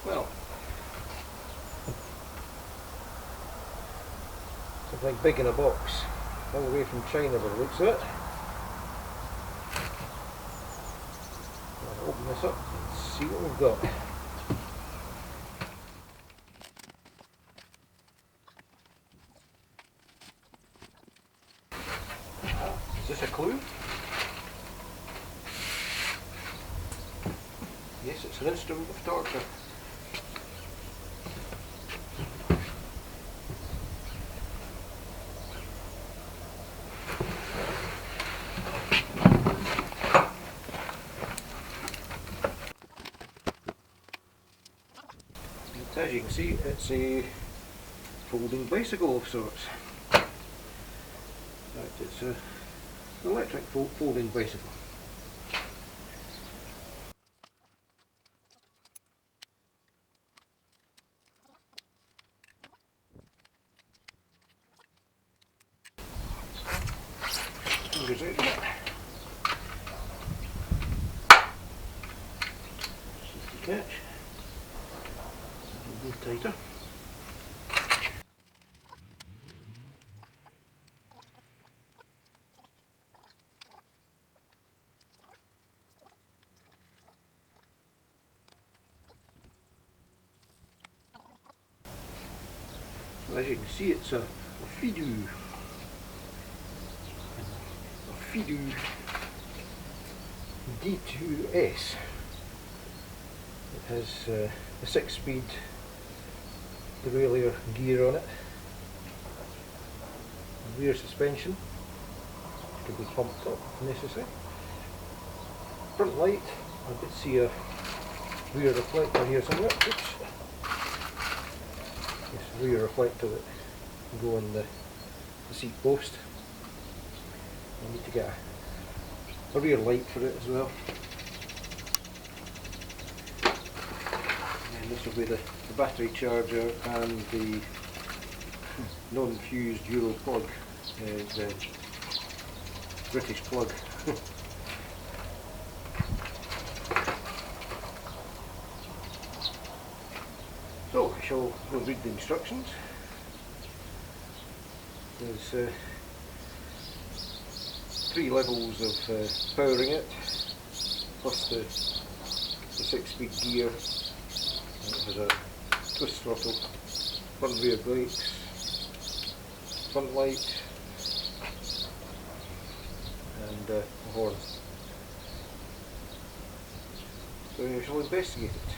Well, something big in a box, all the way from China by the looks of it. I'll open this up and see what we've got. Is this a clue? Yes, it's an instrument of torture. As you can see, it's a folding bicycle of sorts. In fact, it's an electric folding bicycle. Fingers out of it. Just the catch. A little tighter. As you can see, it's a Fidoo. A Fidoo D2S. It has a 6-speed derailleur gear on it. A rear suspension can be pumped up if necessary. Front light, I did see a rear reflector here somewhere. Oops. This rear reflector that can go on the seat post. I need to get a rear light for it as well. And this will be the battery charger and the non-fused Euro plug, the British plug. So I shall go read the instructions. There's 3 levels of powering it, plus the 6-speed gear. It has a twist throttle, front rear brakes, front light, and a horn. So we shall investigate it.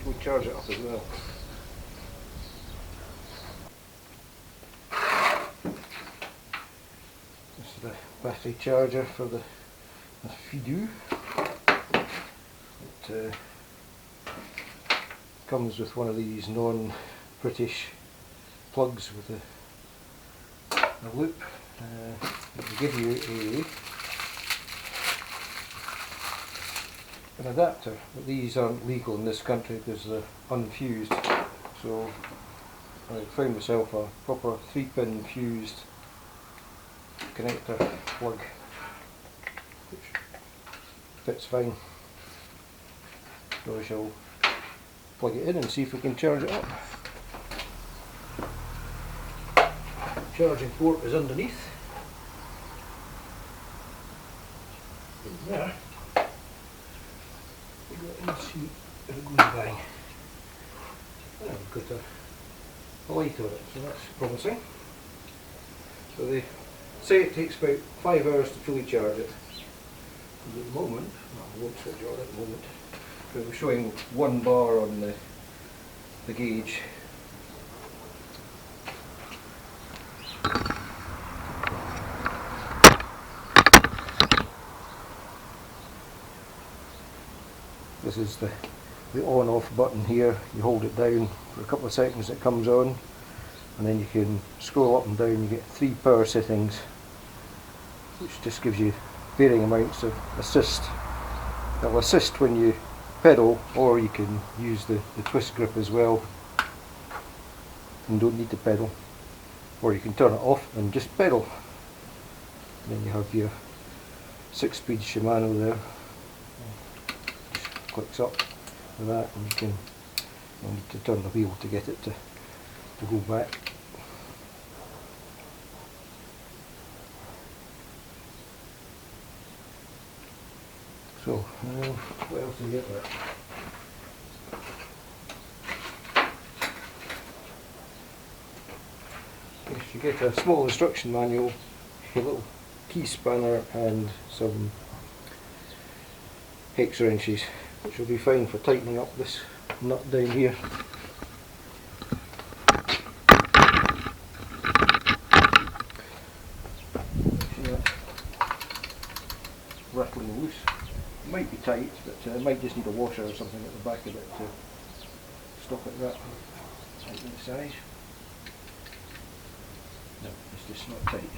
We'll charge it up as well. This is the battery charger for the Fidoo. It comes with one of these non-British plugs with a loop. It will give you an adapter, but these aren't legal in this country because they're unfused. So I found myself a proper 3-pin fused connector plug, which fits fine. So I shall plug it in and see if we can charge it up. Charging port is underneath. In there. Let's see if it goes bang. I've got a light on it, so that's promising. So they say it takes about 5 hours to fully charge it. And at the moment, well, I won't switch on at the moment, but we're showing 1 bar on the gauge. This is the on-off button here. You hold it down for a couple of seconds, it comes on, and then you can scroll up and down. You get 3 power settings, which just gives you varying amounts of assist. It'll assist when you pedal, or you can use the twist grip as well and don't need to pedal, or you can turn it off and just pedal. And then you have your 6-speed Shimano there. Clicks up with that, and you can You'll need to turn the wheel to get it to go back. So, what else do you get there? Yes, you get a small instruction manual, a little key spanner and some hex wrenches, which will be fine for tightening up this nut down here. See that rattling loose. It might be tight, but it might just need a washer or something at the back of it to stop it rattling tightening the size. No, it's just not tight.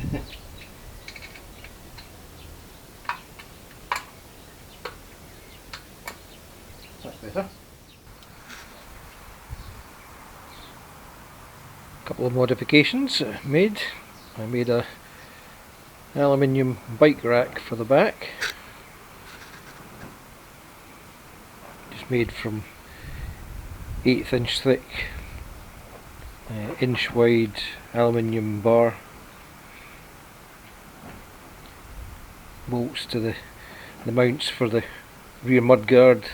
That's better. Couple of modifications made. I made a aluminium bike rack for the back, just made from 1/8 inch thick, inch wide aluminium bar, bolts to the mounts for the rear mudguard.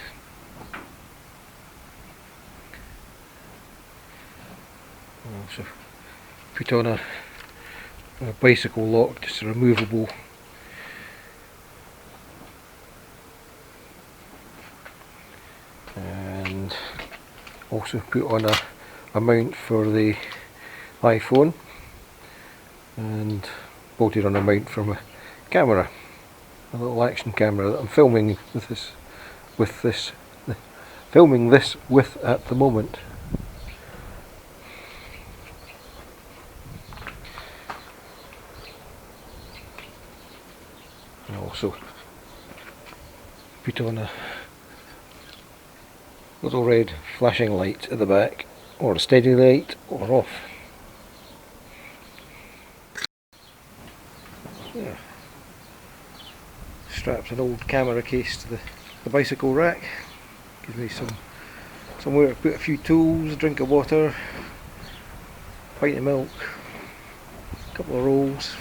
Also put on a bicycle lock, just a removable, and also put on a mount for the iPhone, and bolted on a mount from a camera, a little action camera that I'm filming filming this with at the moment. And also put on a little red flashing light at the back, or a steady light, or off. Yeah. Straps an old camera case to the bicycle rack. Gives me somewhere to put a few tools, a drink of water, pint of milk, a couple of rolls.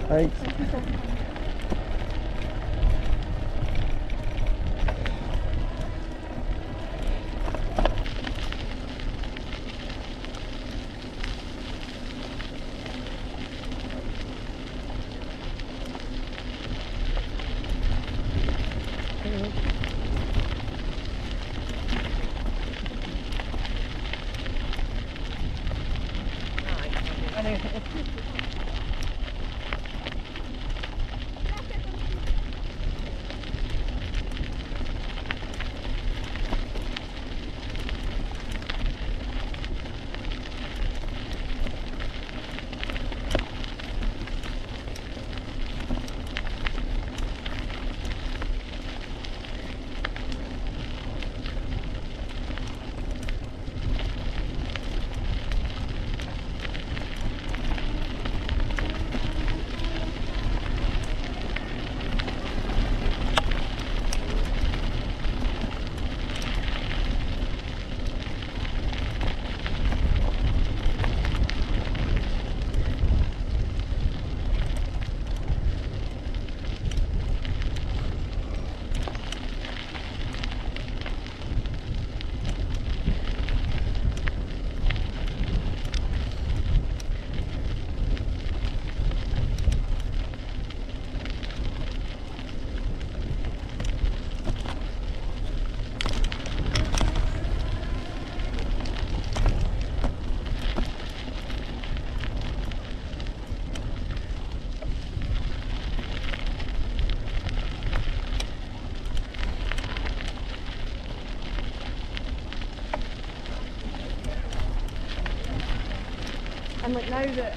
Thanks. And like now that